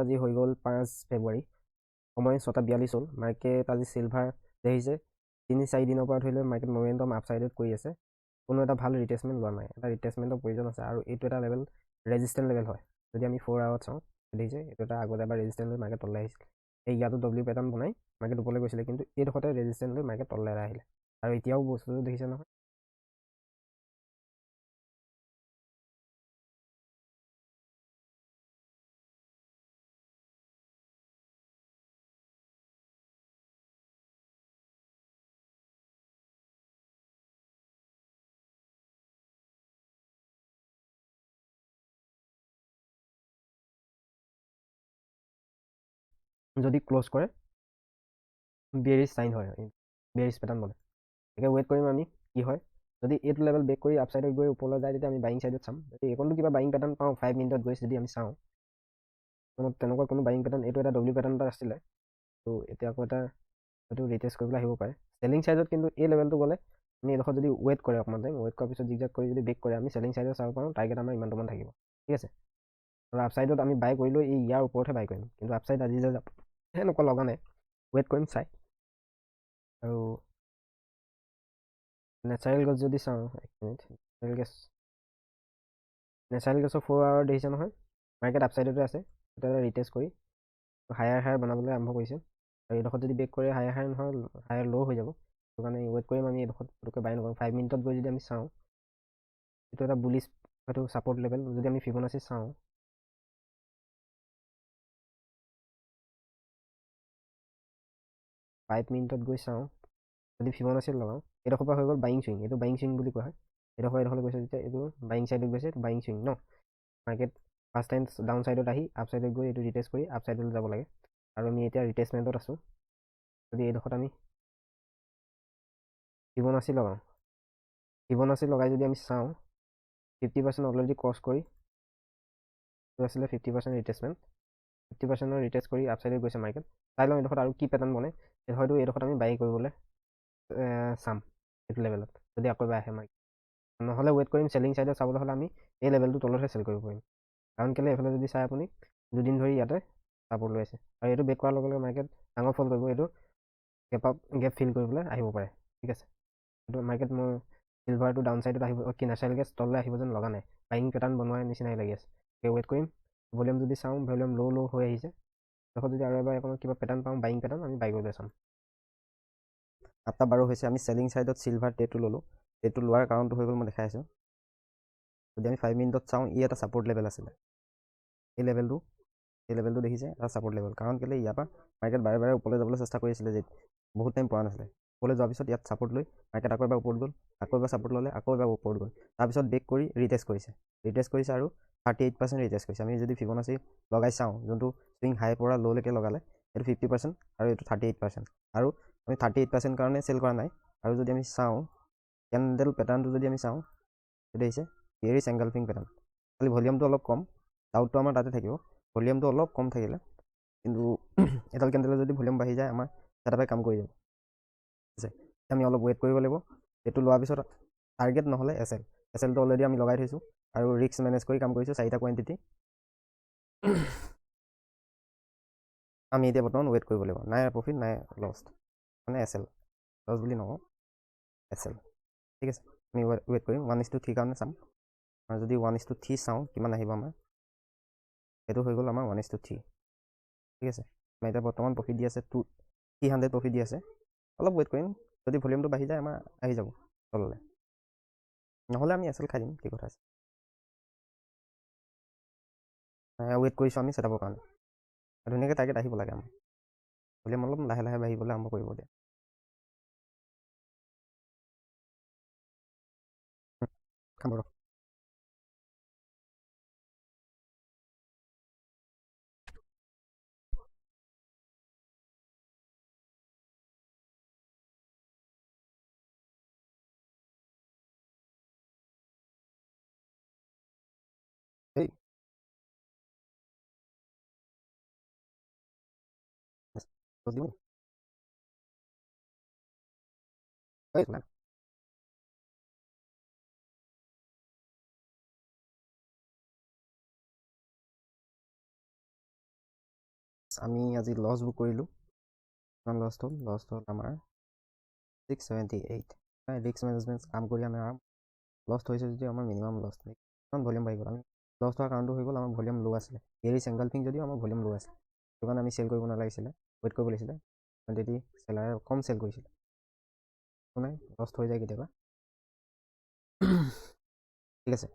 আজি হৈ গ'ল 5 ফেব্ৰুৱাৰী, সময় 6:42 হ'ল। মাৰ্কেট আজি চিলভাৰ দেখিছে 3-4 দিনৰ পৰা ধৰি লৈ মাৰ্কেট মমেণ্টাম আপছাইডত কৰি আছে। কোনো এটা ভাল ৰিটেচমেণ্ট লোৱা নাই, এটা ৰিটেচমেণ্টৰ প্ৰয়োজন আছে আৰু এইটো এটা লেভেল ৰেজিষ্টেণ্ট লেভেল হয়। যদি আমি 4 আৱাৰত চাওঁ দেখিছে এইটো এটা আগতে এবাৰ ৰেজিষ্টেণ্ট লৈ মাৰ্কেট তললৈ আহিছিল। এই ইয়াতো ডব্লিউ পেটাৰ্ণ বনাই মাৰ্কেট ওপৰলৈ গৈছিলে, কিন্তু এইডোখৰতে ৰেজিষ্টেণ্ট লৈ মাৰ্কেট তললৈ আহিলে আৰু এতিয়াও বস্তুটো দেখিছে নহয়। যদি ক্ল'জ কৰে বিয়েৰিছ চাইন হয়, বিয়েৰিছ পেটাৰ্ণ বনে। এতিয়া ৱেইট কৰিম আমি কি হয়। যদি এইটো লেভেল ব্ৰেক কৰি আপছাইডত গৈ ওপৰলৈ যায় তেতিয়া আমি বাইং ছাইডত চাম। যদি এইকণটো কিবা বাইং পেটাৰ্ণ পাওঁ 5 মিনিটত গৈ যদি আমি চাওঁ, তেনেকুৱা কোনো বাইং পেটাৰ্ণ, এইটো এটা ডব্লিউ পেটাৰ্ণ এটা আছিলে, ত' এতিয়া আকৌ এটা হয়তো ৰিটেষ্ট কৰিবলৈ আহিব পাৰে চেলিং ছাইডত। কিন্তু এই লেভেলটো গ'লে আমি এইডোখৰ যদি ৱেইট কৰে অকণমান টাইম, ৱেইট কৰাৰ পিছত জিগজাগ কৰি যদি ব্ৰেক কৰে আমি চেলিং ছাইডত চাব পাৰোঁ, টাৰ্গেট আমাৰ ইমানটোমান থাকিব, ঠিক আছে। আৰু আপছাইডত আমি বাই কৰিলোঁ এই ইয়াৰ ওপৰতহে বাই কৰিম, কিন্তু আপছাইড আজি যে সেনেকুৱা লগা নাই, ৱেইট কৰিম চাই। আৰু নেচাৰেল গেছ যদি চাওঁ, এক মিনিট, নেচাৰেল গেছৰ 4 আৱাৰ দেখিছে নহয়, মাৰ্কেট আপছাইডতে আছে, তেতিয়া ৰিটেষ্ট কৰি হায়াৰ বনাবলৈ আৰম্ভ কৰিছে। আৰু এইডোখৰত যদি ব্ৰেক কৰে হায়াৰ নহয়, হায়াৰ ল' হৈ যাব। সেইটো কাৰণে ৱেইট কৰিম আমি এইডোখৰত পটককৈ বাই নকৰোঁ। 5 মিনিটত গৈ যদি আমি চাওঁ এইটো এটা বুলিছ হয়তো ছাপৰ্ট লেভেল। যদি আমি ফিবনাচি চাওঁ 5 মিনিটত গৈ চাওঁ, যদি ফিবনাচি লগাওঁ এইডোখৰ পৰা হৈ গ'ল বাইং চুইং, এইটো বাইং চুইং বুলি কোৱা হয়। এইডোখৰলৈ গৈছে যেতিয়া এইটো বাইং ছাইডত গৈছে, বাইং চুইং ন। মাৰ্কেট ফাৰ্ষ্ট টাইম ডাউন ছাইডত আহি আপ ছাইডত গৈ এইটো ৰিটেষ্ট কৰি আপ ছাইডলৈ যাব লাগে, আৰু আমি এতিয়া ৰিটেষ্টমেণ্টত আছোঁ। যদি এইডোখৰত আমি ফিবনাচি লগাওঁ, ফিবনাচি লগাই যদি আমি চাওঁ 50% অলৰেডি ক্ৰছ কৰি এইটো আছিলে 50% ৰিটেষ্টমেণ্ট, 50% ৰিটেষ্ট কৰি আপ ছাইডত গৈছে মাৰ্কেট। চাই লওঁ এইডোখৰত আৰু কি পেটাৰ্ণ বনে, হয়তো এইডোখৰত আমি বাই কৰিবলৈ চাম এইটো লেভেলত যদি আকৌ এবাৰ আহে মাৰ্কেট। নহ'লে ৱেইট কৰিম চেলিং ছাইডত চাবলৈ হ'লে আমি এই লেভেলটো তলতহে চেল কৰিব পাৰিম, কাৰণ কেলৈ এইফালে যদি চাই আপুনি দুদিন ধৰি ইয়াতে ছাপৰ্ট লৈ আছে, আৰু এইটো ব্ৰেক কৰাৰ লগে লগে মাৰ্কেট ডাঙৰ ফল কৰিব, এইটো গেপ ফিল কৰিবলৈ আহিব পাৰে, ঠিক আছে। এইটো মাৰ্কেট মোৰ চিলভাৰটো ডাউন ছাইডত আহিব, কি নেচাৰেল গেছ তললৈ আহিব যেন লগা নাই, বাইং পেটাৰ্ণ বনোৱাৰ নিচিনাই লাগি আছে। ৱেইট কৰিম, ভলিউম যদি চাওঁ ভলিউম ল' হৈ আহিছে, তাৰপিছত যদি আৰু এবাৰ অকণমান কিবা পেটাৰ্ণ পাওঁ বাইং পেটাৰ্ণ আমি বাই কৰিবলৈ চাম। 8:12 হৈছে, আমি চেলিং ছাইডত চিলভাৰ টেটো ল'লোঁ। টেটো লোৱাৰ কাৰণটো হৈ গ'ল মই দেখাই আছোঁ। যদি আমি 5 মিনিটত চাওঁ ই এটা ছাপৰ্ট লেভেল আছিলে, এই লেভেলটো দেখিছে এটা ছাপৰ্ট লেভেল, কাৰণ কেলৈ ইয়াৰ পৰা মাৰ্কেট বাৰে বাৰে ওপৰলৈ যাবলৈ চেষ্টা কৰি আছিলে যে বহুত টাইম পৰা নাছিলে। ওপৰলৈ যোৱাৰ পিছত ইয়াত ছাপৰ্ট লৈ মাৰ্কেট আকৌ এবাৰ ওপৰত গ'ল, আকৌ এবাৰ ছাপৰ্ট ল'লে, আকৌ এবাৰ ওপৰত গ'ল, তাৰপিছত ব্ৰেক কৰি ৰিটেষ্ট কৰিছে আৰু 38% ৰিটেষ্ট কৰিছে। আমি যদি ফিবনাচি লগাই চাওঁ, যোনটো চুইং হাই পৰা ল'লৈকে লগালে এইটো 50% আৰু এইটো 38%, আৰু আমি 38% কাৰণে চেল কৰা নাই। আৰু যদি আমি চাওঁ কেণ্ডেল পেটাৰ্ণটো যদি আমি চাওঁ, সেইটো আহিছে বিয়েৰিছ এংগালফিং পেটাৰ্ণ। খালি ভলিউমটো অলপ কম, ডাউটটো আমাৰ তাতে থাকিব, ভলিউমটো অলপ কম থাকিলে, কিন্তু এডাল কেণ্ডেলে যদি ভলিউম বাঢ়ি যায় আমাৰ ছেটআপে কাম কৰি যাব, ঠিক আছে। আমি অলপ ৱেইট কৰিব লাগিব। এইটো লোৱাৰ পিছত টাৰ্গেট নহ'লে এছএলটো অলৰেডি আমি লগাই থৈছোঁ আৰু ৰিস্ক মেনেজ কৰি কাম কৰিছোঁ 4টা কোৱাণ্টিটি। আমি এতিয়া বৰ্তমান ৱেইট কৰিব লাগিব, নাই প্ৰফিট নাই লষ্ট, মানে এছএল লছ বুলি নকওঁ, এছএল, ঠিক আছে। আমি ৱেইট কৰিম 1:3 কাৰণে চাম, আৰু যদি 1:3 চাওঁ কিমান আহিব আমাৰ, এইটো হৈ গ'ল আমাৰ 1:3, ঠিক আছে। আমাৰ এতিয়া বৰ্তমান প্ৰফিট দি আছে 300 প্ৰফিট দি আছে। অলপ ৱেইট কৰিম, যদি ভলিউমটো বাঢ়ি যায় আমাৰ আহি যাব তললৈ, নহ'লে আমি এছএল খাই দিম, কি কথা আছে। ৱেইট কৰিছোঁ আমি ছেটআপৰ কাৰণে, ধুনীয়াকৈ টাৰ্গেট আহিব লাগে আমাৰ, ভলিউম অলপ লাহে লাহে বাঢ়িবলৈ আৰম্ভ কৰিব দিয়া। খাম বাৰু। এই আমি আজি লছ বুক কৰিলোঁ। কিমান লষ্ট হ'ল আমাৰ 678। ৰিস্ক মেনেজমেণ্ট কাম কৰি আমাৰ লষ্ট হৈছে যদিও আমাৰ মিনিমাম লষ্ট নাই, কিমান ভলিউম বাঢ়ি গ'ল। আমি লষ্ট হোৱাৰ কাৰণটো হৈ গ'ল আমাৰ ভলিউম ল' আছিলে। এৰি চেংগলফিং যদিও আমাৰ ভলিউম ল' আছিলে, সেইটো কাৰণে আমি চেল কৰিব নালাগিছিলে, ৱেইট কৰিব লাগিছিলে। কোৱান্টিটি চেলাৰে কম চেল কৰিছিলে, একো নাই, লষ্ট হৈ যায় কেতিয়াবা। ঠিক আছে,